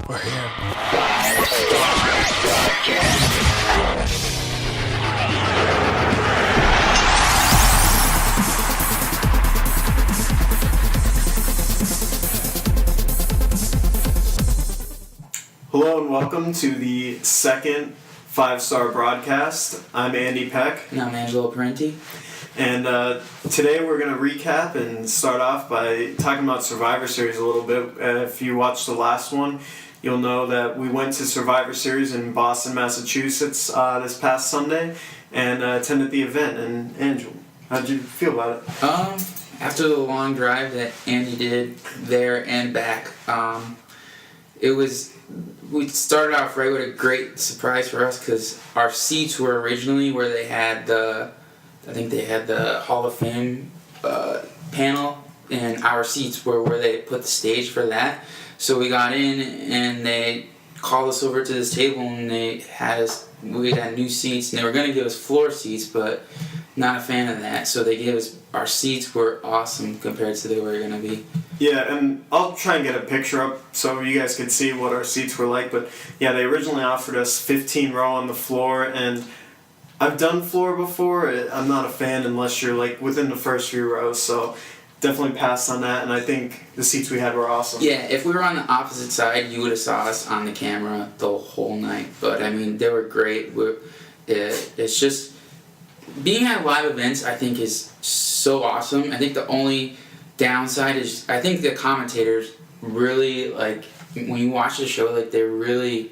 We're here. Hello and welcome to the second 5-Star broadcast. I'm Andy Peck. And I'm Angelo Parenti. And today we're going to recap and start off by talking about Survivor Series a little bit. If you watched the last one, you'll know that we went to Survivor Series in Boston, Massachusetts this past Sunday and attended the event. And Angelo, how'd you feel about it? After the long drive that Andy did there and back, we started off right with a great surprise for us because our seats were originally where they had the Hall of Fame panel, and our seats were where they put the stage for that. So we got in and they called us over to this table and we had new seats, and they were going to give us floor seats, but not a fan of that. So they gave us, our seats were awesome compared to they were going to be. Yeah, and I'll try and get a picture up so you guys can see what our seats were like. But yeah, they originally offered us 15 row on the floor, and I've done floor before. I'm not a fan unless you're like within the first few rows, so definitely passed on that. And I think the seats we had were awesome. Yeah, if we were on the opposite side, you would have saw us on the camera the whole night. But I mean, they were great. It's just being at live events, I think, is so awesome. I think the only downside is I think the commentators really, like, when you watch the show, like, they really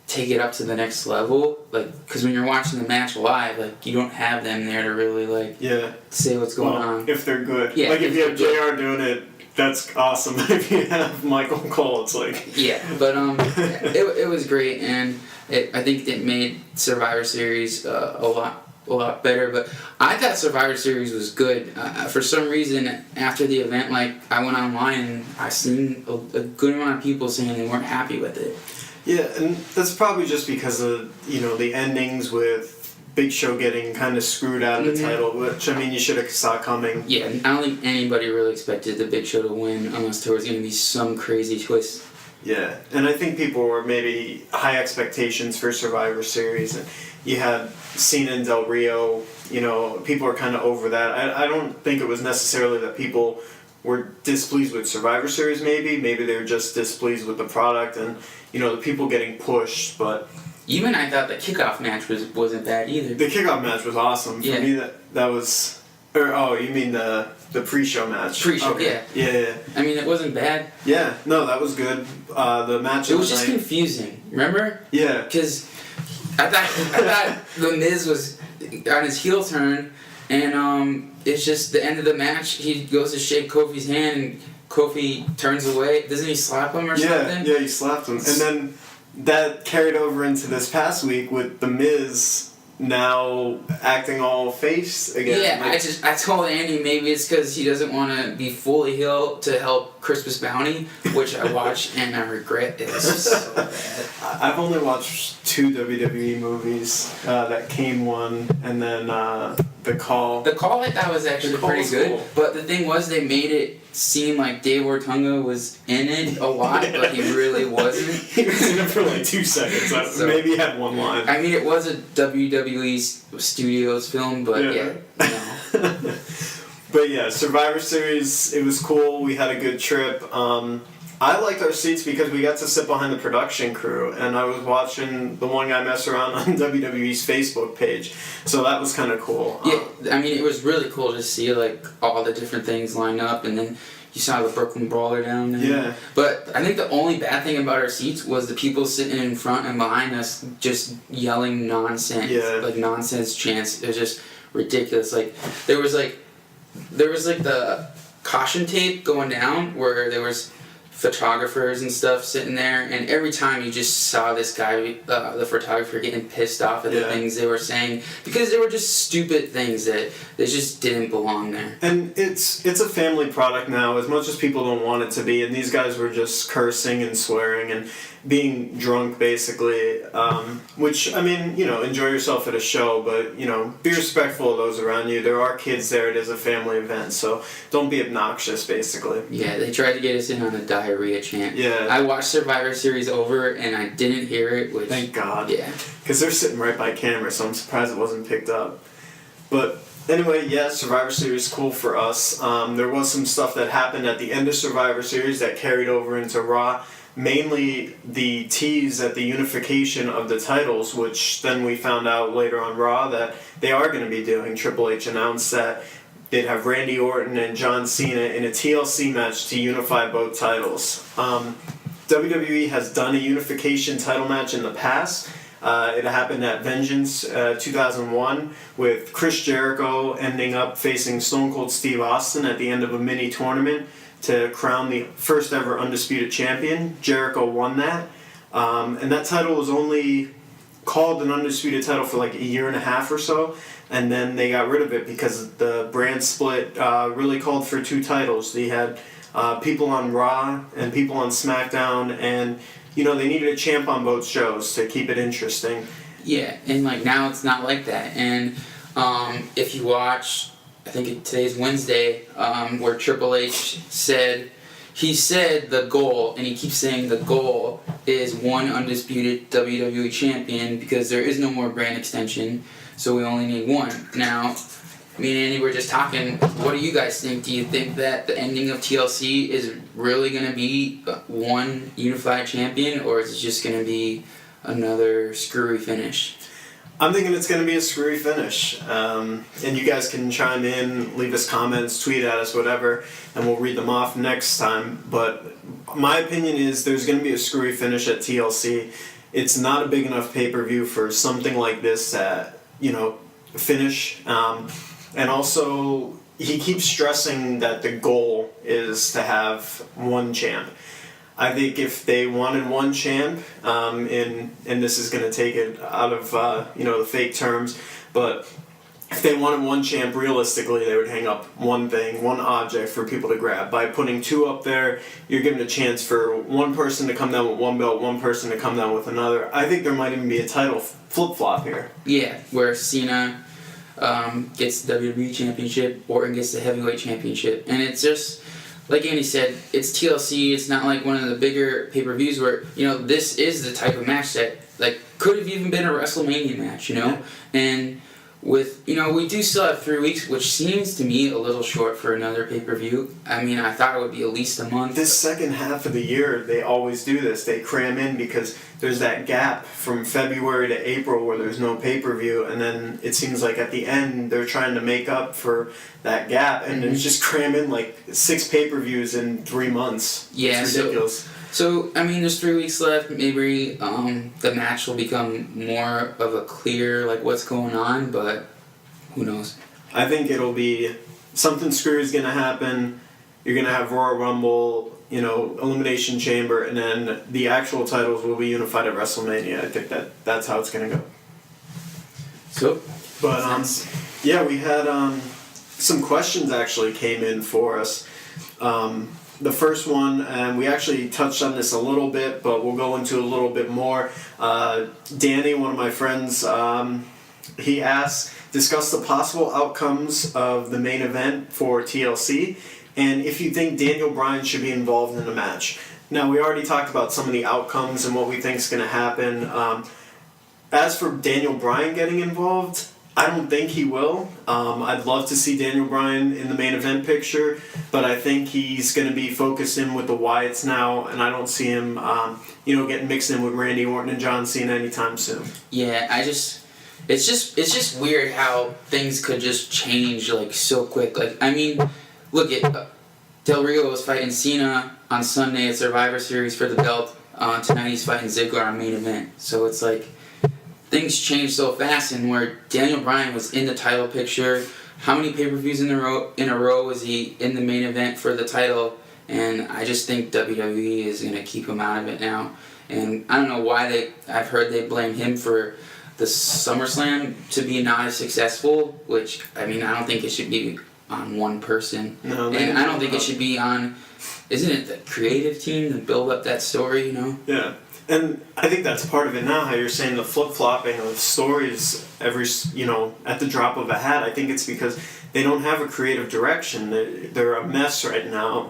take it up to the next level, like, because when you're watching the match live, like, you don't have them there to really, like, say what's going on. If they're good. Yeah, like, if you have JR doing it, that's awesome. If you have Michael Cole, it's like... Yeah, but it was great, and I think it made Survivor Series a lot better. But I thought Survivor Series was good. For some reason, after the event, like, I went online and I seen a good amount of people saying they weren't happy with it. Yeah, and that's probably just because of, the endings with Big Show getting kind of screwed out of the title, which, I mean, you should have saw coming. Yeah, I don't think anybody really expected the Big Show to win unless there was going to be some crazy twist. Yeah, and I think people were maybe high expectations for Survivor Series, and you had Cena and Del Rio, people are kind of over that. I don't think it was necessarily that people were displeased with Survivor Series, maybe they were just displeased with the product and, the people getting pushed, but... Even I thought the kickoff match wasn't bad either. The kickoff match was awesome. For me, that was... you mean the pre-show match? Pre-show, okay. Yeah. I mean, it wasn't bad. Yeah, no, that was good. The match... It was just confusing, remember? Yeah. Because I thought The Miz was on his heel turn, and it's just the end of the match. He goes to shake Kofi's hand, and Kofi turns away. Doesn't he slap him or something? Yeah, he slapped him. And then that carried over into this past week with The Miz now acting all face again. Yeah, I told Andy maybe it's because he doesn't want to be fully heel to help Christmas Bounty, which I watched and I regret. It's just so bad. I've only watched 2 WWE movies. That Kane one, and then The Call. The Call I thought was actually pretty good, cool. But the thing was they made it seem like Dave Ortunga was in it a lot, but he really wasn't. He was in it for like 2 seconds. So, maybe he had one line. I mean, it was a WWE Studios film, but yeah no. But yeah, Survivor Series, it was cool. We had a good trip. I liked our seats because we got to sit behind the production crew, and I was watching the one guy mess around on WWE's Facebook page, so that was kind of cool. Yeah, I mean, it was really cool to see, like, all the different things line up, and then you saw the Brooklyn Brawler down there. Yeah. But I think the only bad thing about our seats was the people sitting in front and behind us just yelling nonsense. Yeah. Like, nonsense chants. It was just ridiculous. Like, there was the caution tape going down where there was photographers and stuff sitting there, and every time you just saw this guy, the photographer, getting pissed off at the things they were saying because they were just stupid things that they just didn't belong there. And it's a family product now, as much as people don't want it to be, and these guys were just cursing and swearing and being drunk, basically, which, I mean, enjoy yourself at a show, but, be respectful of those around you. There are kids there. It is a family event, so don't be obnoxious, basically. Yeah, they tried to get us in on a diarrhea chant. Yeah. I watched Survivor Series over and I didn't hear it, which... Thank God. Yeah. Because they're sitting right by camera, so I'm surprised it wasn't picked up. But anyway, yeah, Survivor Series is cool for us. There was some stuff that happened at the end of Survivor Series that carried over into Raw. Mainly the tease at the unification of the titles, which then we found out later on Raw that they are going to be doing. Triple H announced that they'd have Randy Orton and John Cena in a TLC match to unify both titles. WWE has done a unification title match in the past. It happened at Vengeance 2001 with Chris Jericho ending up facing Stone Cold Steve Austin at the end of a mini tournament to crown the first ever Undisputed Champion. Jericho won that. And that title was only called an Undisputed title for like a year and a half or so. And then they got rid of it because the brand split really called for two titles. They had people on Raw and people on SmackDown, and you know they needed a champ on both shows to keep it interesting. Yeah, and like now it's not like that. And if you watch, I think today's Wednesday, where Triple H said the goal, and he keeps saying the goal is one undisputed WWE champion because there is no more brand extension, so we only need one. Now, me and Andy were just talking, what do you guys think? Do you think that the ending of TLC is really going to be one unified champion, or is it just going to be another screwy finish? I'm thinking it's going to be a screwy finish. And you guys can chime in, leave us comments, tweet at us, whatever, and we'll read them off next time. But my opinion is there's going to be a screwy finish at TLC. It's not a big enough pay-per-view for something like this to, finish. And also, he keeps stressing that the goal is to have one champ. I think if they wanted one champ, and this is going to take it out of the fake terms, but if they wanted one champ, realistically, they would hang up one thing, one object for people to grab. By putting two up there, you're giving a chance for one person to come down with one belt, one person to come down with another. I think there might even be a title flip-flop here. Yeah, where Cena gets the WWE Championship, Orton gets the Heavyweight Championship, and it's just, like Andy said, it's TLC, it's not like one of the bigger pay-per-views where, this is the type of match that, could have even been a WrestleMania match, and with, we do still have 3 weeks, which seems to me a little short for another pay-per-view. I mean, I thought it would be at least a month. This second half of the year, they always do this. They cram in because there's that gap from February to April where there's no pay-per-view, and then it seems like at the end they're trying to make up for that gap, and it's just cram in 6 pay-per-views in 3 months. Yeah, it's ridiculous. So, I mean, there's 3 weeks left. Maybe the match will become more of a clear, what's going on, but who knows? I think it'll be something screwy is going to happen. You're going to have Royal Rumble, Elimination Chamber, and then the actual titles will be unified at WrestleMania. I think that's how it's going to go. So, but yeah, we had some questions actually came in for us. The first one, and we actually touched on this a little bit, but we'll go into a little bit more. Danny, one of my friends, he asked, discuss the possible outcomes of the main event for TLC, and if you think Daniel Bryan should be involved in the match. Now, we already talked about some of the outcomes and what we think is going to happen. As for Daniel Bryan getting involved, I don't think he will. I'd love to see Daniel Bryan in the main event picture, but I think he's going to be focused in with the Wyatts now, and I don't see him, getting mixed in with Randy Orton and John Cena anytime soon. Yeah, it's just weird how things could just change so quick. Look at Del Rio was fighting Cena on Sunday at Survivor Series for the belt. Tonight he's fighting Ziggler on main event. So it's things change so fast, and where Daniel Bryan was in the title picture, how many pay-per-views in a row was he in the main event for the title? And I just think WWE is going to keep him out of it now. And I don't know why I've heard they blame him for the SummerSlam to be not as successful, which, I don't think it should be on one person. No, and I don't think it should be on, isn't it the creative team to build up that story, Yeah. And I think that's part of it now, how you're saying the flip-flopping of stories at the drop of a hat. I think it's because they don't have a creative direction. They're a mess right now.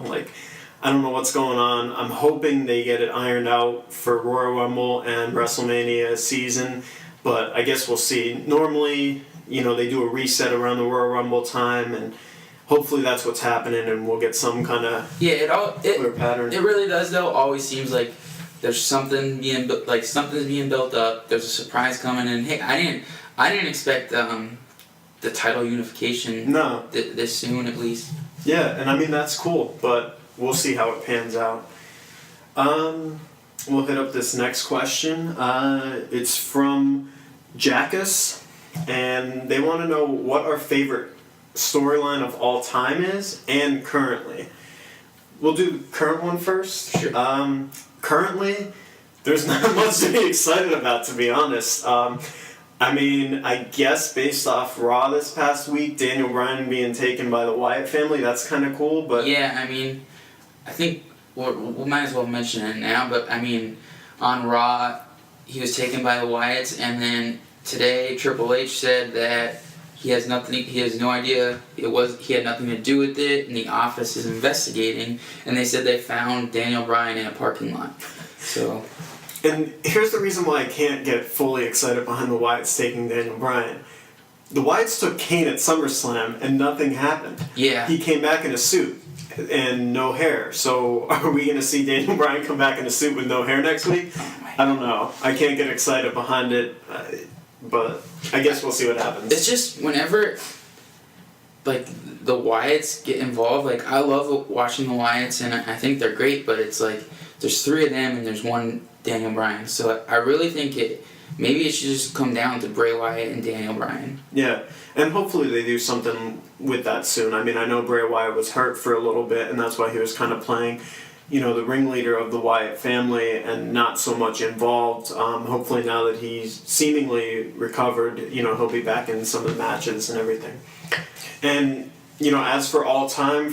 I don't know what's going on. I'm hoping they get it ironed out for Royal Rumble and WrestleMania season, but I guess we'll see. Normally, they do a reset around the Royal Rumble time, and hopefully that's what's happening, and we'll get some kind of clear pattern. It really does, though. Always seems like there's something something's being built up. There's a surprise coming in. Hey, I didn't expect the title unification. No. This soon, at least. Yeah, and I mean that's cool, but we'll see how it pans out. We'll hit up this next question. It's from Jackus, and they want to know what our favorite storyline of all time is and currently. We'll do the current one first. Sure. Currently, there's not much to be excited about, to be honest. I guess based off Raw this past week, Daniel Bryan being taken by the Wyatt family, that's kind of cool, but... Yeah, I think we might as well mention it now, but on Raw, he was taken by the Wyatts, and then today Triple H said that he has no idea he had nothing to do with it, and the office is investigating, and they said they found Daniel Bryan in a parking lot. So... And here's the reason why I can't get fully excited behind the Wyatts taking Daniel Bryan. The Wyatts took Kane at SummerSlam and nothing happened. Yeah. He came back in a suit and no hair. So are we going to see Daniel Bryan come back in a suit with no hair next week? I don't know. I can't get excited behind it, but I guess we'll see what happens. It's just whenever the Wyatts get involved, I love watching the Wyatts, and I think they're great, but it's there's three of them and there's one Daniel Bryan. So I really think maybe it should just come down to Bray Wyatt and Daniel Bryan. Yeah, and hopefully they do something with that soon. I know Bray Wyatt was hurt for a little bit, and that's why he was kind of playing, the ringleader of the Wyatt family and not so much involved. Hopefully now that he's seemingly recovered, he'll be back in some of the matches and everything. And, as for all time,